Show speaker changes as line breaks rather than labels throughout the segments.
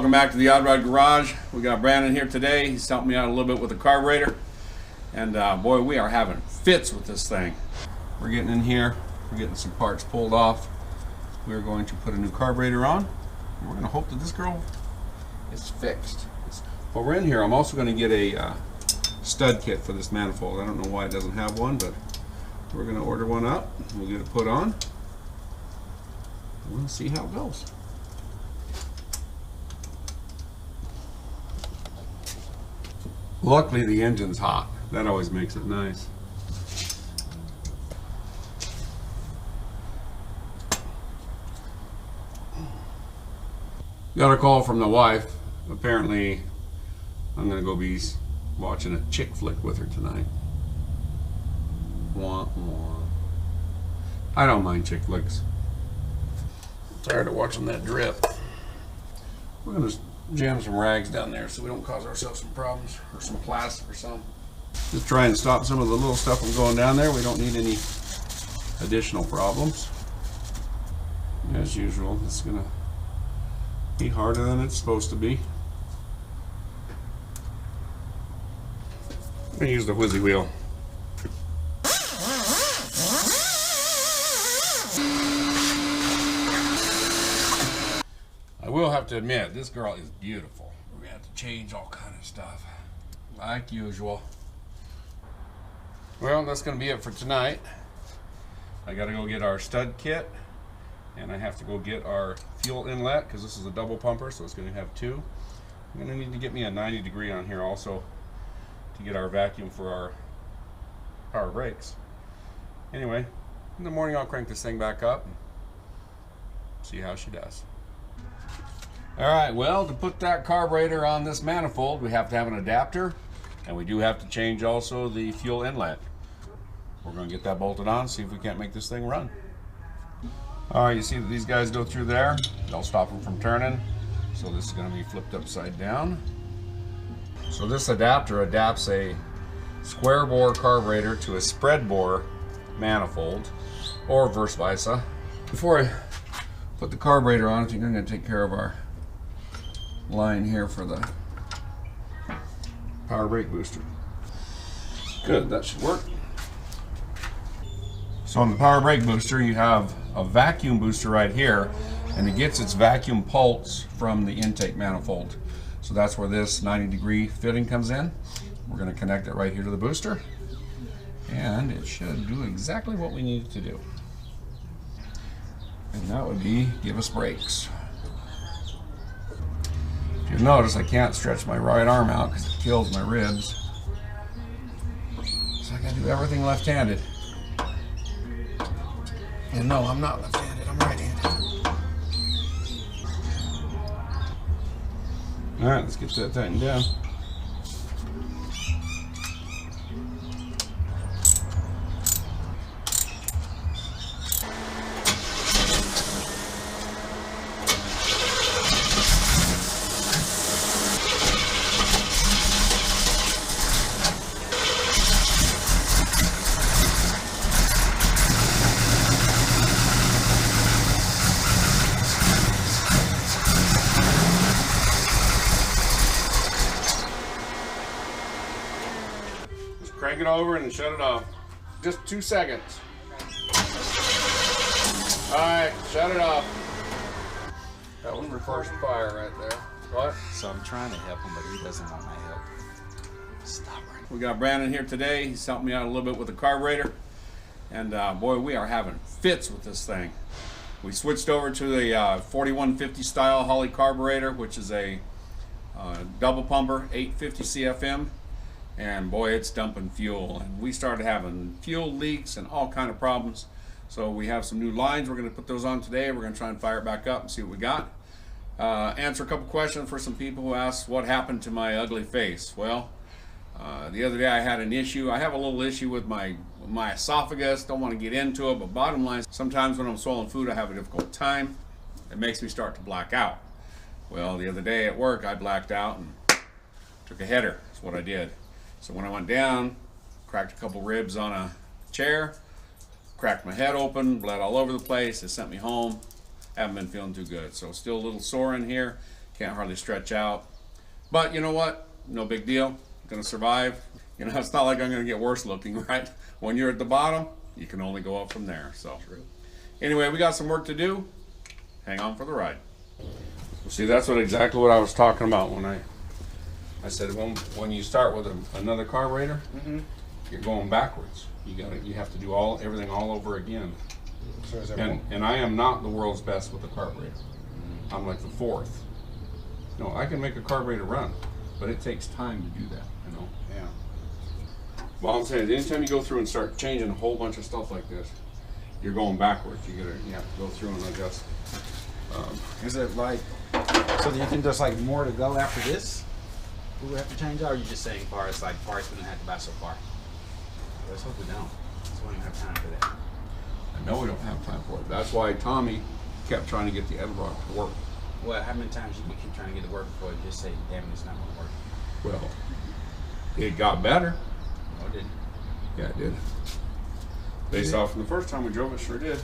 welcome back to the Odd Rod Garage. We got Brandon here today. He's helping me out a little bit with the carburetor. And boy, we are having fits with this thing. We're getting in here, we're getting some parts pulled off. We're going to put a new carburetor on. And we're going to hope that this girl is fixed. While we're in here, I'm also going to get a stud kit for this manifold. I don't know why it doesn't have one, but we're going to order one up. We'll get it put on. We'll see how it goes. Luckily the engine's hot. That always makes it nice. Got a call from the wife. Apparently I'm gonna go be watching a chick flick with her tonight. Wah, wah. I don't mind chick flicks. I'm tired of watching that drip. We're gonna jam some rags down there so we don't cause ourselves some problems, or some plastic or something. Just try and stop some of the little stuff from going down there. We don't need any additional problems. As usual, it's gonna be harder than it's supposed to be. I'm gonna use the whizzy wheel. I will have to admit, this girl is beautiful. We're gonna have to change all kind of stuff, like usual. Well, that's gonna be it for tonight. I gotta go get our stud kit, and I have to go get our fuel inlet, because this is a double pumper, so it's gonna have two. I'm gonna need to get me a 90-degree on here also to get our vacuum for our power brakes. Anyway, in the morning I'll crank this thing back up and see how she does. Alright, well, to put that carburetor on this manifold, we have to have an adapter, and we do have to change also the fuel inlet. We're going to get that bolted on, see if we can't make this thing run. Alright, you see that these guys go through there. They'll stop them from turning, so this is going to be flipped upside down. So this adapter adapts a square bore carburetor to a spread bore manifold, or vice versa. Before I put the carburetor on, I think I'm going to take care of our line here for the power brake booster. Good, that should work. So on the power brake booster, you have a vacuum booster right here, and it gets its vacuum pulse from the intake manifold. So that's where this 90-degree fitting comes in. We're going to connect it right here to the booster, and it should do exactly what we need it to do. And that would be give us brakes. If you notice, I can't stretch my right arm out because it kills my ribs. So I gotta do everything left-handed. And no, I'm not left-handed, I'm right-handed. All right, let's get that tightened down. Crank it over and shut it off. Just 2 seconds. Alright, shut it off. That was reverse fire right there. What?
So I'm trying to help him, but he doesn't want my help. Stop right.
We got Brandon here today. He's helping me out a little bit with the carburetor. And boy, we are having fits with this thing. We switched over to the 4150 style Holley carburetor, which is a double pumper, 850 CFM. And boy, it's dumping fuel, and we started having fuel leaks and all kind of problems. So we have some new lines. We're going to put those on today. We're going to try and fire it back up and see what we got. Answer a couple questions for some people who asked what happened to my ugly face. Well, the other day I had an issue. I have a little issue with my esophagus. Don't want to get into it, but bottom line, sometimes when I'm swallowing food I have a difficult time. It makes me start to black out. Well, the other day at work I blacked out and took a header. That's what I did. So when I went down, cracked a couple ribs on a chair, cracked my head open, bled all over the place. It sent me home. Haven't been feeling too good. So still a little sore in here. Can't hardly stretch out. But you know what? No big deal. Gonna survive. You know, it's not like I'm gonna get worse looking, right? When you're at the bottom, you can only go up from there. So anyway, we got some work to do. Hang on for the ride. See, that's exactly what I was talking about when I said when you start with another carburetor, you're going backwards. You have to do everything all over again. And I am not the world's best with the carburetor. I'm like the fourth. No, I can make a carburetor run, but it takes time to do that, you know?
Yeah.
Well, I'm saying, anytime you go through and start changing a whole bunch of stuff like this, you're going backwards. You have to go through and adjust.
Is it like, so you think there's like more to go after this? We would have to change out, or are you just saying parts we don't have to buy so far? Let's hope we don't. So we don't have time for that.
I know we don't have time for it. That's why Tommy kept trying to get the end block to work.
Well, how many times you keep trying to get it to work before you just say, damn it, it's not going to work?
Well, it got better.
No, it didn't.
Yeah, it did. Based off from the first time we drove it, sure did.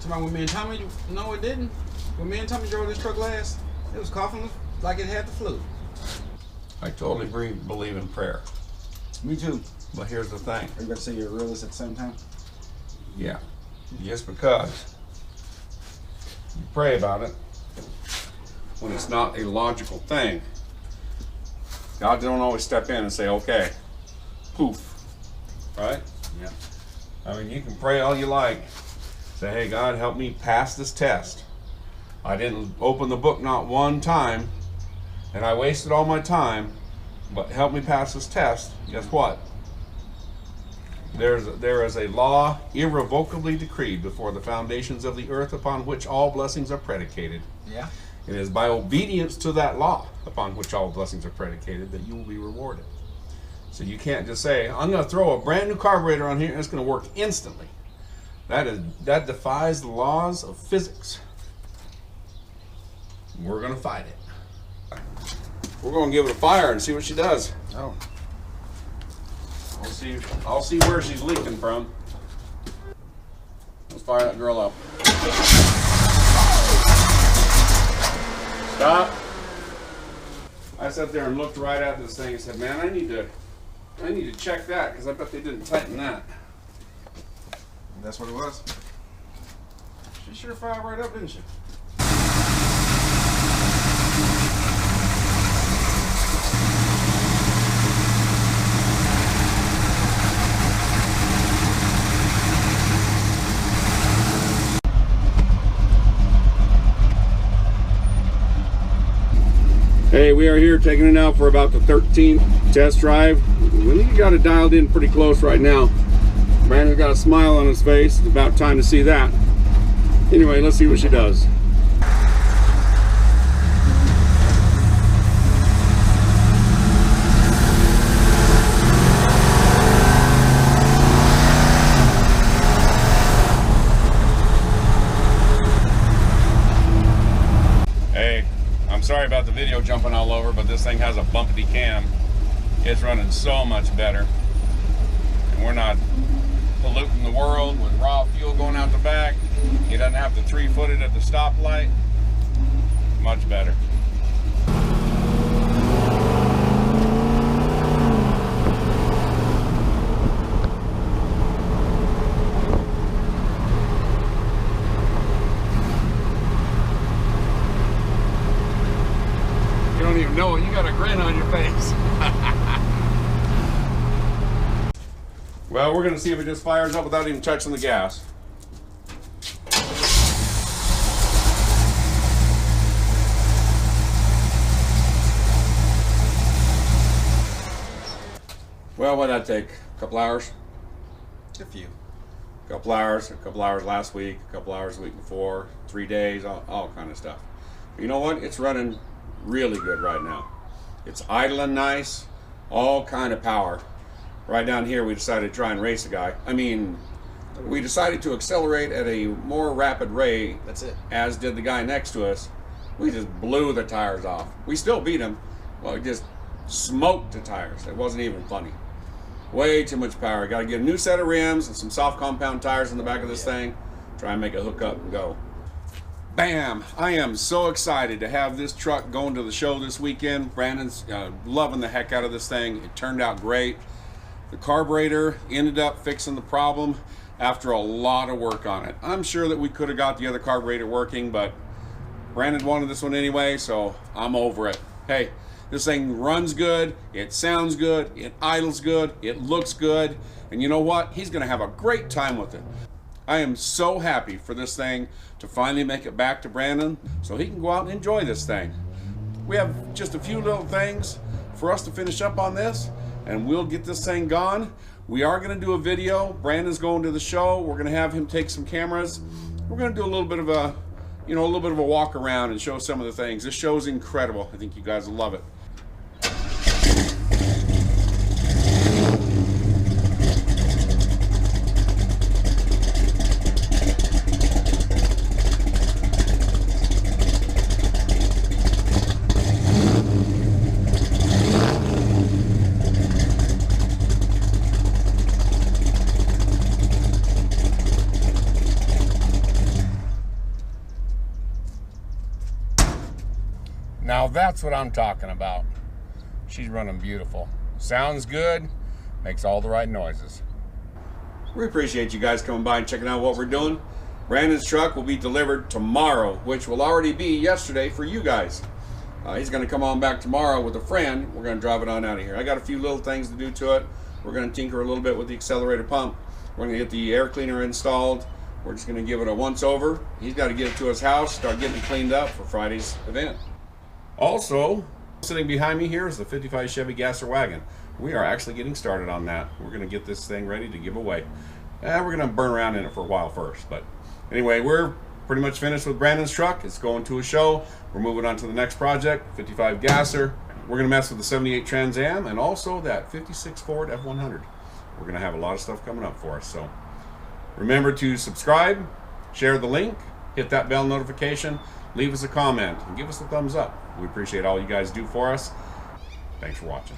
Tomorrow when me and Tommy, no, it didn't. When me and Tommy drove this truck last, it was coughing like it had the flu.
I totally believe in prayer.
Me too.
But here's the thing.
Are you going to say you're a realist at the same time?
Yeah. Just because you pray about it, when it's not a logical thing, God don't always step in and say, okay, poof, right?
Yeah.
I mean, you can pray all you like. Say, hey, God, help me pass this test. I didn't open the book not one time, and I wasted all my time, but help me pass this test. Guess what? There is a law irrevocably decreed before the foundations of the earth upon which all blessings are predicated.
Yeah.
It is by obedience to that law upon which all blessings are predicated that you will be rewarded. So you can't just say, I'm going to throw a brand new carburetor on here and it's going to work instantly. That defies the laws of physics. We're going to fight it. We're going to give it a fire and see what she does.
Oh.
I'll see where she's leaking from. Let's fire that girl up. Stop. I sat there and looked right at this thing and said, man, I need to check that because I bet they didn't tighten that.
That's what it was. She sure fired right up, didn't she?
Hey, we are here taking it out for about the 13th test drive. We got it dialed in pretty close right now. Brandon's got a smile on his face. It's about time to see that. Anyway, let's see what she does. Hey, I'm sorry about the video jumping all over, but this thing has a bumpity cam. It's running so much better. And we're not polluting the world with raw fuel going out the back. He doesn't have to 3-foot it at the stoplight. Much better. You don't even know it. You got a grin on your face. Well, we're going to see if it just fires up without even touching the gas. Well, what'd that take? A couple hours?
A few.
A couple hours last week, a couple hours the week before, 3 days, all kind of stuff. But you know what? It's running really good right now. It's idling nice, all kind of power. Right down here, we decided to try and race a guy. I mean, we decided to accelerate at a more rapid rate.
That's it.
As did the guy next to us. We just blew the tires off. We still beat him. Well, we just smoked the tires. It wasn't even funny. Way too much power. Got to get a new set of rims and some soft compound tires in the back of this thing. Try and make it hook up and go. Bam! I am so excited to have this truck going to the show this weekend. Brandon's loving the heck out of this thing. It turned out great. The carburetor ended up fixing the problem after a lot of work on it. I'm sure that we could have got the other carburetor working, but Brandon wanted this one anyway, so I'm over it. Hey, this thing runs good, it sounds good, it idles good, it looks good, and you know what? He's gonna have a great time with it. I am so happy for this thing to finally make it back to Brandon so he can go out and enjoy this thing. We have just a few little things for us to finish up on this, and we'll get this thing gone. We are going to do a video. Brandon's going to the show. We're going to have him take some cameras. We're going to do a little bit of a, walk around and show some of the things. This show is incredible. I think you guys will love it. Now that's what I'm talking about. She's running beautiful. Sounds good, makes all the right noises. We appreciate you guys coming by and checking out what we're doing. Brandon's truck will be delivered tomorrow, which will already be yesterday for you guys. He's gonna come on back tomorrow with a friend. We're gonna drive it on out of here. I got a few little things to do to it. We're gonna tinker a little bit with the accelerator pump. We're gonna get the air cleaner installed. We're just gonna give it a once over. He's gotta get it to his house, start getting it cleaned up for Friday's event. Also, sitting behind me here is the 55 Chevy gasser wagon. We are actually getting started on that. We're going to get this thing ready to give away. We're going to burn around in it for a while first. But anyway, we're pretty much finished with Brandon's truck. It's going to a show. We're moving on to the next project, 55 gasser. We're going to mess with the 78 Trans Am and also that 56 Ford F100. We're going to have a lot of stuff coming up for us. So remember to subscribe, share the link, hit that bell notification, leave us a comment, and give us a thumbs up. We appreciate all you guys do for us. Thanks for watching.